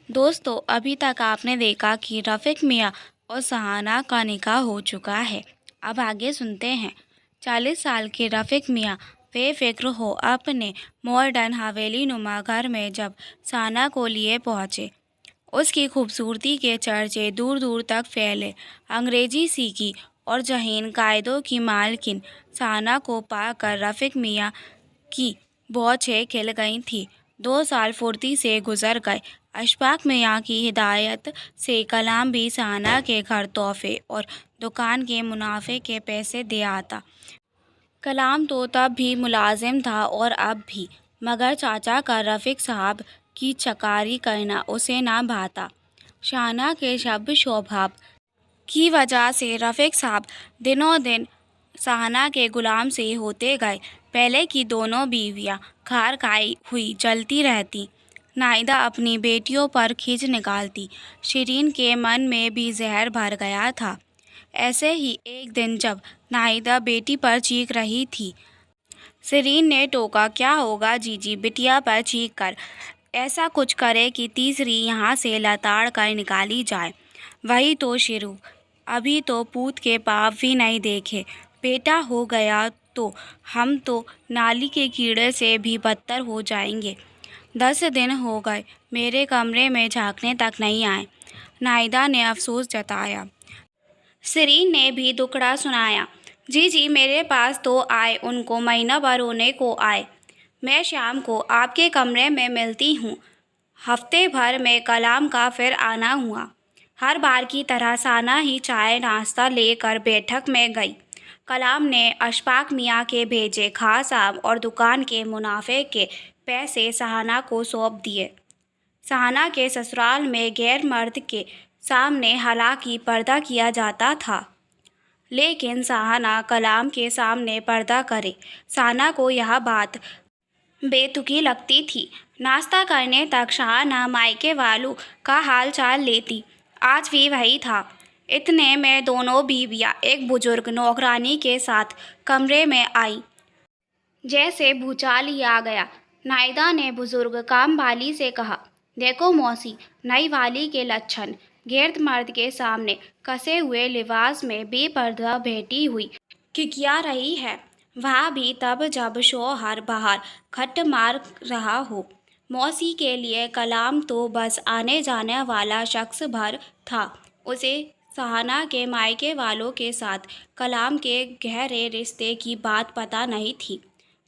दोस्तों, अभी तक आपने देखा कि रफ़ीक मियाँ और सहाना का निकाह हो चुका है। अब आगे सुनते हैं। 40 साल के रफ़ीक मियाँ बेफ़िक्र हो अपने मॉडर्न हवेली नुमा घर में जब सहाना को लिए पहुँचे। उसकी खूबसूरती के चर्चे दूर दूर तक फैले। अंग्रेज़ी सीखी और ज़हीन कायदों की मालकिन सहाना को पाकर रफ़ीक मियाँ की भौहें खिल गई थीं। 2 साल फुर्ती से गुजर गए। अशफाक मियाँ की हिदायत से कलाम भी सहाना के घर तोहफे और दुकान के मुनाफे के पैसे दे आता। कलाम तो तब भी मुलाजिम था और अब भी, मगर चाचा का रफ़ीक साहब की चकारी करना उसे ना भाता। शाहना के शब्द स्वभाव की वजह से रफ़ीक साहब दिनों दिन सहाना के गुलाम से होते गए। पहले की दोनों बीवियां खार खाई हुई जलती रहती। नाहिदा अपनी बेटियों पर खींच निकालती। शिरीन के मन में भी जहर भर गया था। ऐसे ही एक दिन जब नाहिदा बेटी पर चीख रही थी, शिरीन ने टोका, क्या होगा जीजी, बिटिया पर चीख कर ऐसा कुछ करे कि तीसरी यहाँ से लताड़ कर निकाली जाए। वही तो शुरू, अभी तो पूत के पाप भी नहीं देखे। बेटा हो गया तो हम तो नाली के कीड़े से भी बदतर हो जाएंगे। 10 दिन हो गए मेरे कमरे में झांकने तक नहीं आए। नाहिदा ने अफसोस जताया। शिरीन ने भी दुखड़ा सुनाया। जी जी, मेरे पास तो आए, उनको महीना भर होने को आए। मैं शाम को आपके कमरे में मिलती हूँ। हफ्ते भर में कलाम का फिर आना हुआ। हर बार की तरह साना ही चाय नाश्ता लेकर बैठक में गई। कलाम ने अशफाक मियाँ के भेजे खास आम और दुकान के मुनाफे के पैसे सहाना को सौंप दिए। सहाना के ससुराल में गैर मर्द के सामने हालांकि पर्दा किया जाता था, लेकिन सहाना कलाम के सामने पर्दा करे, सहाना को यह बात बेतुकी लगती थी। नाश्ता करने तक सहाना मायके वालों का हाल चाल लेती। आज भी वही था। इतने में दोनों बीवियां एक बुजुर्ग नौकरानी के साथ कमरे में आई। जैसे भूचाल ही आ गया। नाहिदा ने बुजुर्ग कामवाली से कहा, देखो मौसी, नई वाली के लक्षण। गिर्द मर्द के सामने कसे हुए लिबास में बेपर्दा बैठी हुई किकिया रही है। वह भी तब जब शौहर बाहर खट मार रहा हो। मौसी के लिए कलाम तो बस आने जाने वाला शख्स भर था। उसे सहाना के मायके वालों के साथ कलाम के गहरे रिश्ते की बात पता नहीं थी।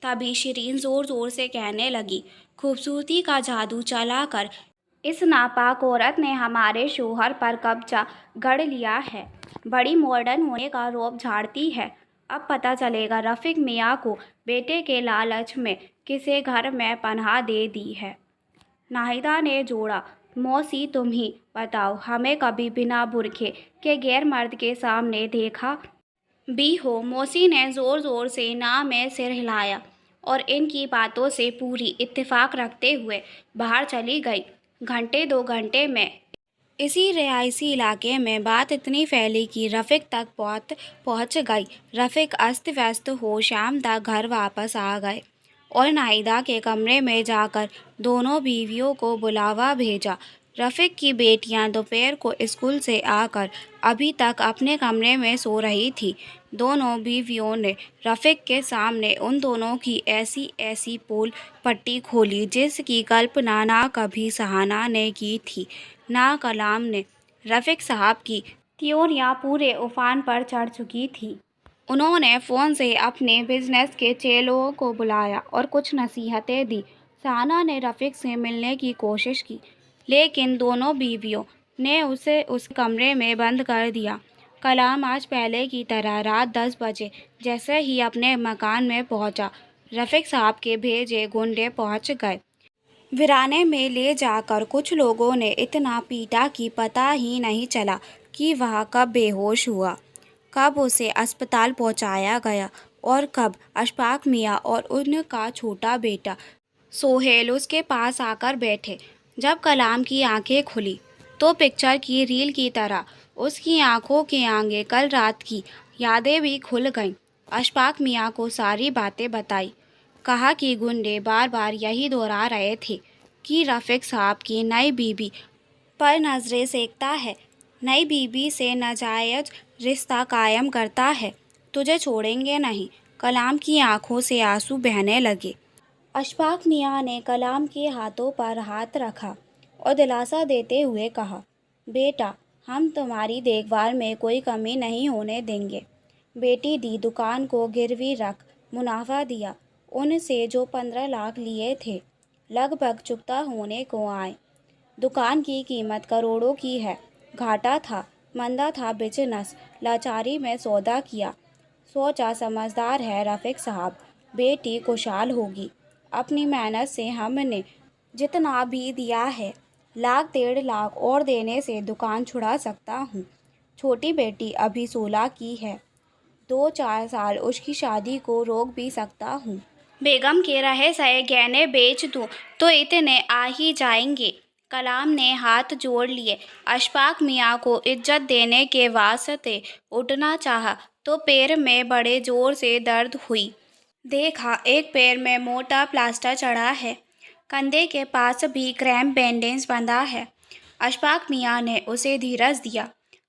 तभी शिरीन जोर जोर से कहने लगी, खूबसूरती का जादू चलाकर इस नापाक औरत ने हमारे शौहर पर कब्जा गढ़ लिया है। बड़ी मॉडर्न होने का रौब झाड़ती है। अब पता चलेगा रफ़ीक मियाँ को बेटे के लालच में किसे घर में पनाह दे दी है। नाहिदा ने जोड़ा, मौसी तुम ही बताओ, हमें कभी बिना बुरखे के गैर मर्द के सामने देखा भी हो? मौसी ने ज़ोर ज़ोर से ना में सिर हिलाया और इनकी बातों से पूरी इत्तेफाक रखते हुए बाहर चली गई। घंटे 2 घंटे में इसी रिहायशी इलाके में बात इतनी फैली कि रफ़ीक तक पहुँच गई। रफ़ीक अस्त व्यस्त हो शाम तक घर वापस आ गए और नाहिदा के कमरे में जाकर दोनों बीवियों को बुलावा भेजा। रफ़ीक की बेटियां दोपहर को स्कूल से आकर अभी तक अपने कमरे में सो रही थी। दोनों बीवियों ने रफ़ीक के सामने उन दोनों की ऐसी ऐसी पोल पट्टी खोली जिसकी कल्पना ना कभी सहाना ने की थी, ना कलाम ने। रफ़ीक साहब की त्योरियां पूरे उफान पर चढ़ चुकी थी। उन्होंने फ़ोन से अपने बिजनेस के चेलों को बुलाया और कुछ नसीहतें दी। सहाना ने रफ़ीक से मिलने की कोशिश की, लेकिन दोनों बीवियों ने उसे उस कमरे में बंद कर दिया। कलाम आज पहले की तरह रात 10 बजे जैसे ही अपने मकान में पहुंचा, रफ़ीक साहब के भेजे गुंडे पहुंच गए। वीराने में ले जाकर कुछ लोगों ने इतना पीटा कि पता ही नहीं चला कि वह कब बेहोश हुआ, कब उसे अस्पताल पहुंचाया गया और कब अशफाक मियाँ और उनका छोटा बेटा सोहेल उसके पास आकर बैठे। जब कलाम की आंखें खुली तो पिक्चर की रील की तरह उसकी आंखों के आगे कल रात की यादें भी खुल गईं। अशफाक मियाँ को सारी बातें बताई। कहा कि गुंडे बार बार यही दोहरा रहे थे कि रफ़ीक साहब की नई बीवी पर नजरें सेकता है, नई बीवी से नाजायज रिश्ता कायम करता है। तुझे छोड़ेंगे नहीं। कलाम की आंखों से आंसू बहने लगे। अशफाक मियाँ ने कलाम के हाथों पर हाथ रखा और दिलासा देते हुए कहा, बेटा, हम तुम्हारी देखभाल में कोई कमी नहीं होने देंगे। बेटी दी दुकान को गिरवी रख मुनाफा दिया। उनसे जो 15 लाख लिए थे लगभग चुकता होने को आए। दुकान की कीमत करोड़ों की है। घाटा था, मंदा था बिजनेस, लाचारी में सौदा किया। सोचा समझदार है रफ़ीक साहब, बेटी खुशहाल होगी। अपनी मेहनत से हमने जितना भी दिया है, लाख 1.5 लाख और देने से दुकान छुड़ा सकता हूँ। छोटी बेटी अभी 16 की है, 2-4 साल उसकी शादी को रोक भी सकता हूँ। बेगम के रहे सहे गहने बेच दूँ तो इतने आ ही जाएंगे। कलाम ने हाथ जोड़ लिए। अशफाक मियाँ को इज्जत देने के वास्ते उठना चाहा तो पैर में बड़े जोर से दर्द हुई। देखा, एक पैर में मोटा प्लास्टर चढ़ा है, कंधे के पास भी क्रैम्प बैंडेज बंधा है। अशफाक मियाँ ने उसे धीरज दिया।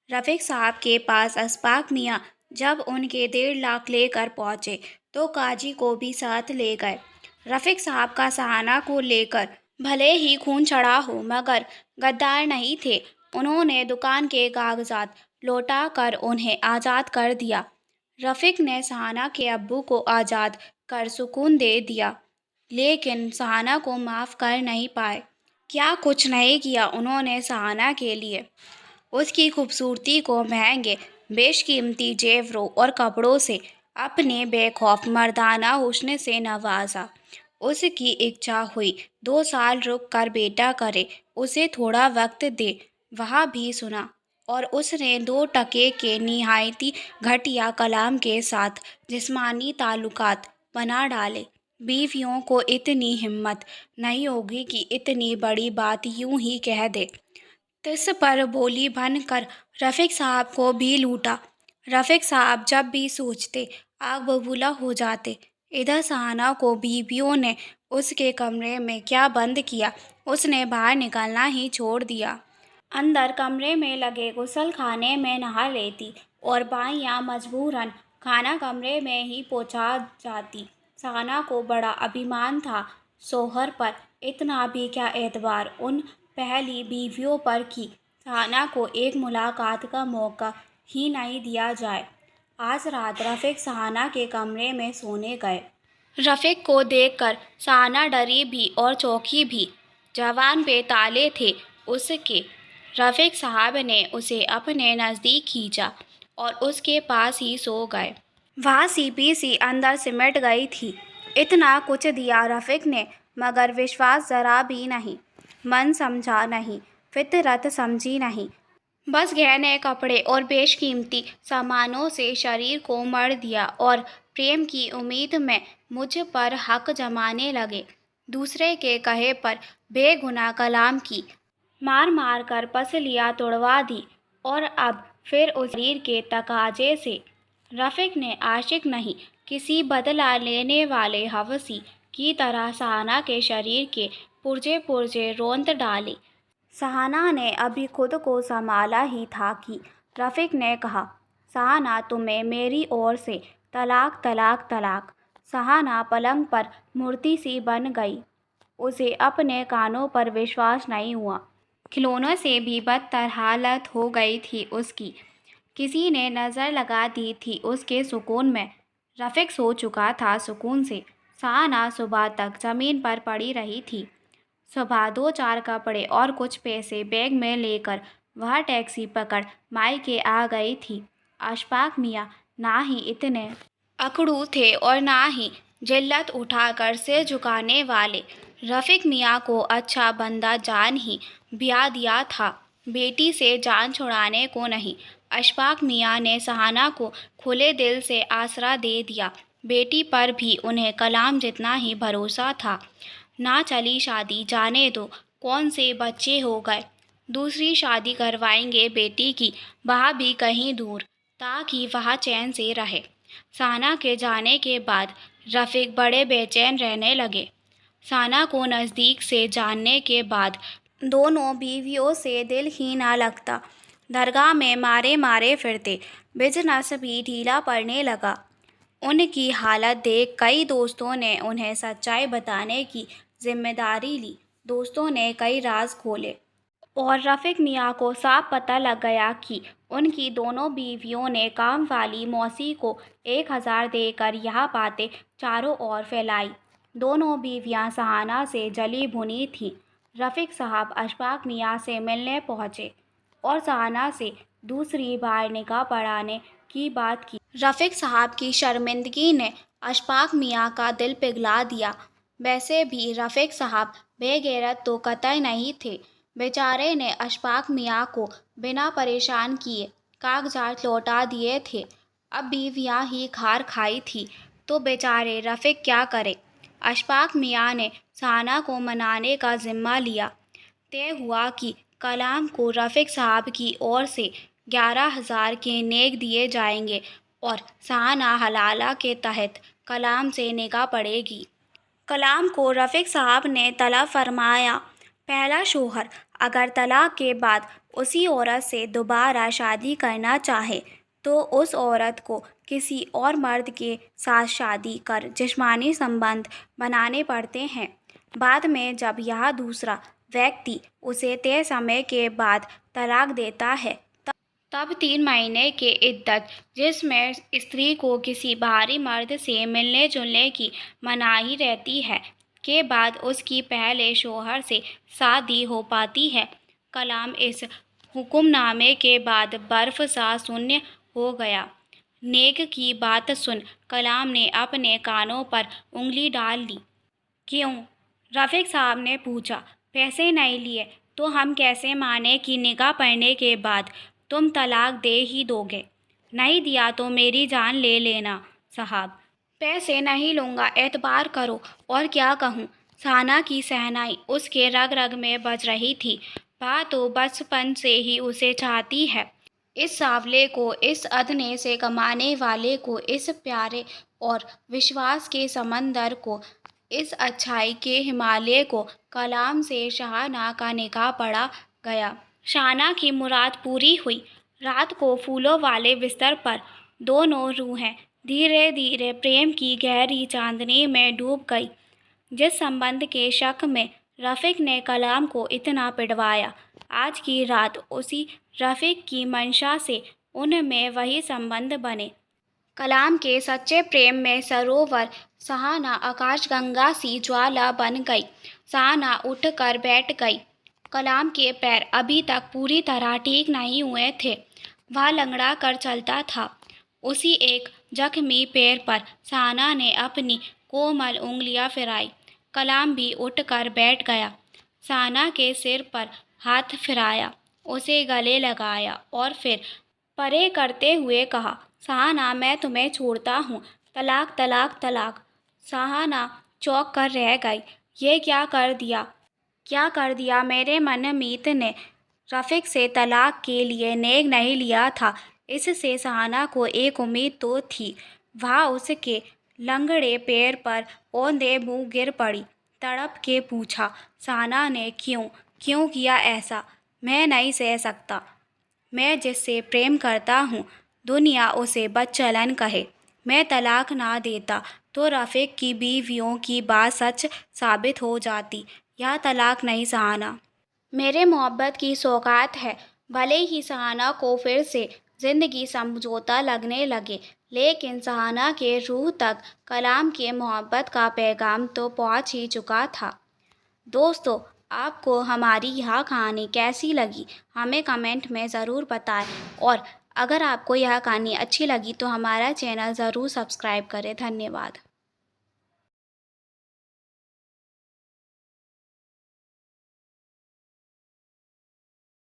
रफ़ीक साहब के पास अशफाक मियाँ जब उनके 1.5 लाख लेकर पहुँचे तो काजी को भी साथ ले गए। रफ़ीक साहब का सहाना को लेकर भले ही खून चढ़ा हो मगर गद्दार नहीं थे। उन्होंने दुकान के कागजात लौटा कर उन्हें आज़ाद कर दिया। रफ़ीक ने सहाना के अब्बू को आज़ाद कर सुकून दे दिया, लेकिन सहाना को माफ़ कर नहीं पाए। क्या कुछ नहीं किया उन्होंने सहाना के लिए। उसकी खूबसूरती को महंगे बेशकीमती जेवरों और कपड़ों से अपने बेखौफ मर्दाना हुस्न से नवाजा। उसकी इच्छा हुई 2 साल रुक कर बेटा करे, उसे थोड़ा वक्त दे। वह भी सुना और उसने 2 टके के निहायती घटिया कलाम के साथ जिस्मानी ताल्लुकात बना डाले। बीवियों को इतनी हिम्मत नहीं होगी कि इतनी बड़ी बात यूं ही कह दे। तिस पर बोली बनकर रफ़ीक साहब को भी लूटा। रफ़ीक साहब जब भी सोचते आग बबूला हो जाते। इधर सहाना को बीवियों ने उसके कमरे में क्या बंद किया, उसने बाहर निकलना ही छोड़ दिया। अंदर कमरे में लगे गुसल खाने में नहा लेती और बाइयाँ मजबूरन खाना कमरे में ही पहुँचा जाती। सहाना को बड़ा अभिमान था शौहर पर, इतना भी क्या एतबार उन पहली बीवियों पर कि सहाना को एक मुलाकात का मौका ही नहीं दिया जाए। आज रात रफ़ीक सहाना के कमरे में सोने गए। रफ़ीक को देखकर सहाना डरी भी और चौंकी भी। जवान पे ताले थे उसके। रफ़ीक साहब ने उसे अपने नज़दीक खींचा और उसके पास ही सो गए। वह सीपी सी अंदर सिमट गई थी। इतना कुछ दिया रफ़ीक ने मगर विश्वास ज़रा भी नहीं। मन समझा नहीं, फितरत समझी नहीं। बस गहने कपड़े और बेशकीमती सामानों से शरीर को मढ़ दिया और प्रेम की उम्मीद में मुझ पर हक जमाने लगे। दूसरे के कहे पर बेगुनाह कलाम की मार मार कर पसलियाँ तोड़वा दी और अब फिर उस शरीर के तकाजे से। रफ़ीक ने आशिक नहीं, किसी बदला लेने वाले हवसी की तरह सहाना के शरीर के पुर्जे पुर्जे रौंद डाले। सहाना ने अभी खुद को संभाला ही था कि रफ़ीक ने कहा, सहाना, तुम्हें मेरी ओर से तलाक तलाक तलाक। सहाना पलंग पर मूर्ति सी बन गई। उसे अपने कानों पर विश्वास नहीं हुआ। खिलौनों से भी बदतर हालत हो गई थी उसकी। किसी ने नज़र लगा दी थी उसके सुकून में। रफ़ीक सो चुका था सुकून से। सहाना सुबह तक ज़मीन पर पड़ी रही थी। सुबह 2-4 कपड़े और कुछ पैसे बैग में लेकर वह टैक्सी पकड़ मायके आ गई थी। अशफाक मियाँ ना ही इतने अकड़ू थे और ना ही जिल्लत उठाकर सिर झुकाने वाले। रफ़ीक मियाँ को अच्छा बंदा जान ही ब्याह दिया था, बेटी से जान छुड़ाने को नहीं। अशफाक मियाँ ने सहाना को खुले दिल से आसरा दे दिया। बेटी पर भी उन्हें कलाम जितना ही भरोसा था। ना चली शादी, जाने दो, कौन से बच्चे हो गए। दूसरी शादी करवाएंगे बेटी की, वह भी कहीं दूर, ताकि वह चैन से रहे। सहाना के जाने के बाद रफ़ीक बड़े बेचैन रहने लगे। सहाना को नज़दीक से जानने के बाद दोनों बीवियों से दिल ही ना लगता। दरगाह में मारे मारे फिरते, बिजनेस भी ढीला पड़ने लगा। उनकी हालत देख कई दोस्तों ने उन्हें सच्चाई बताने की जिम्मेदारी ली। दोस्तों ने कई राज खोले और रफ़ीक मियाँ को साफ पता लग गया कि उनकी दोनों बीवियों ने काम वाली मौसी को 1000 देकर यह बातें चारों ओर फैलाई। दोनों बीवियां सहाना से जली भुनी थीं। रफ़ीक साहब अशफाक मियाँ से मिलने पहुंचे और सहाना से दूसरी बार निकाह पढ़ाने की बात की। रफ़ीक साहब की शर्मिंदगी ने अशफाक मियाँ का दिल पिघला दिया। वैसे भी रफ़ीक साहब बेगैरत तो कतई नहीं थे। बेचारे ने अशफाक मियाँ को बिना परेशान किए कागजात लौटा दिए थे। अब बीवियाँ ही खार खाई थी तो बेचारे रफ़ीक क्या करे। अशफाक मियाँ ने सहाना को मनाने का जिम्मा लिया। तय हुआ कि कलाम को रफ़ीक साहब की ओर से 11,000 के नेक दिए जाएंगे और सहाना हलाला के तहत कलाम से निकाह पढ़ेगी। कलाम को रफ़ीक साहब ने तलब फरमाया। पहला शौहर अगर तलाक के बाद उसी औरत से दोबारा शादी करना चाहे तो उस औरत को किसी और मर्द के साथ शादी कर जिस्मानी संबंध बनाने पड़ते हैं। बाद में जब यह दूसरा व्यक्ति उसे तय समय के बाद तलाक देता है तब 3 महीने की इद्दत, जिसमें स्त्री को किसी बाहरी मर्द से मिलने जुलने की मनाही रहती है, के बाद उसकी पहले शौहर से शादी हो पाती है। कलाम इस हुक्मनामे के बाद बर्फ सा शून्य हो गया। नेक की बात सुन कलाम ने अपने कानों पर उंगली डाल ली। क्यों? रफ़ीक साहब ने पूछा। पैसे नहीं लिए तो हम कैसे माने कि निकाह पढ़ने के बाद तुम तलाक दे ही दोगे? नहीं दिया तो मेरी जान ले लेना साहब। पैसे नहीं लूँगा, एतबार करो। और क्या कहूँ, सहाना की शहनाई उसके रग रग में बज रही थी। वह तो बचपन से ही उसे चाहती है। इस सांवले को, इस अदने से कमाने वाले को, इस प्यारे और विश्वास के समंदर को, इस अच्छाई के हिमालय को। कलाम से शाहना का निकाह पड़ा गया। शाहना की मुराद पूरी हुई। रात को फूलों वाले बिस्तर पर दोनों रूहें धीरे धीरे प्रेम की गहरी चांदनी में डूब गई। जिस संबंध के शक में रफ़ीक ने कलाम को इतना पिटवाया, आज की रात उसी रफ़ीक की मंशा से उनमें वही संबंध बने। कलाम के सच्चे प्रेम में सरोवर सहाना आकाशगंगा सी ज्वाला बन गई। सहाना उठकर बैठ गई। कलाम के पैर अभी तक पूरी तरह ठीक नहीं हुए थे। वह लंगड़ा कर चलता था। उसी एक जख्मी पैर पर सहाना ने अपनी कोमल उंगलियां फिराई। कलाम भी उठकर बैठ गया। सहाना के सिर पर हाथ फिराया, उसे गले लगाया और फिर परे करते हुए कहा, सहाना मैं तुम्हें छोड़ता हूँ। तलाक तलाक तलाक। सहाना चौंक कर रह गई। ये क्या कर दिया? क्या कर दिया? मेरे मनमीत ने रफ़ीक से तलाक के लिए नेक नहीं लिया था। इससे सहाना को एक उम्मीद तो थी। वह उसके लंगड़े पैर पर औंधे मुँह गिर पड़ी। तड़प के पूछा, सहाना ने क्यों किया ऐसा? मैं नहीं सह सकता। मैं जिससे प्रेम करता हूँ दुनिया उसे बदचलन कहे। मैं तलाक ना देता तो रफ़ीक की बीवियों की बात सच साबित हो जाती। यह तलाक नहीं सहाना, मेरे मोहब्बत की सौगात है। भले ही सहाना को फिर से ज़िंदगी समझौता लगने लगे, लेकिन सहाना के रूह तक कलाम के मोहब्बत का पैगाम तो पहुँच ही चुका था। दोस्तों, आपको हमारी यह कहानी कैसी लगी हमें कमेंट में ज़रूर बताएं और अगर आपको यह कहानी अच्छी लगी तो हमारा चैनल ज़रूर सब्सक्राइब करें। धन्यवाद।